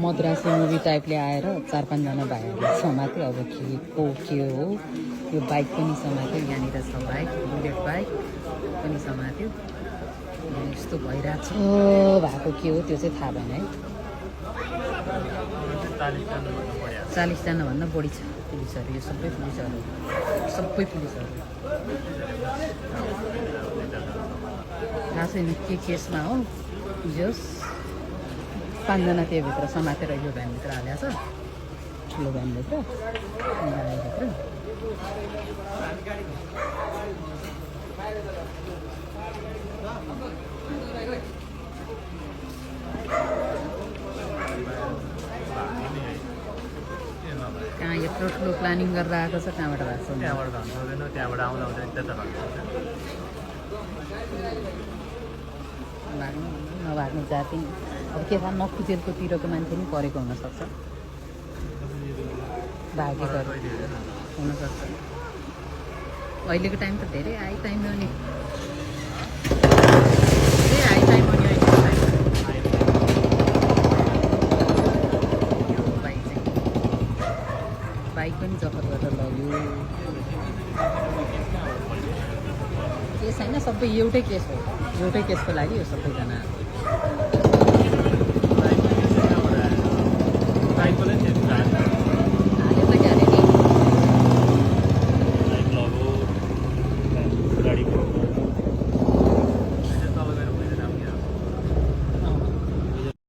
Madrasi movie टाइपले आएर 4-5 जना भाइहरूले समात्यो। अब के हो यो बाइक पनि समात्यो। यहाँनिर छ बाइक, बुलेट बाइक पनि समात्यो। यस्तो भइरहेको छ भएको के हो त्यो चाहिँ थाहा भएन है। 40 जनाभन्दा बढी छ पुलिसहरू। यो सबै पुलिसहरू थाहा छैन के केसमा हो। जस 5 जना त्योभित्र समातेर यो भ्यानभित्र हालेको छ। ठुलो भ्यानभित्र गाडीभित्र। कहाँ यत्रो ठुलो प्लानिङ गरेर आएको छ, कहाँबाट भएको छ? त्यहाँबाट आउँदा नभाग्नु जाति। अब के थाहा नखुजेलकोतिरको मान्छे नि परेको हुनसक्छ, भागेकोहरू हुनसक्छ। अहिलेको टाइम त धेरै हाई टाइम हो नि, धेरै हाई टाइम हो नि अहिलेको टाइम। बाइक पनि जफत गरेर लग्यो। केस होइन, सबै एउटै केस हो। एउटै केसको लागि यो सबैजना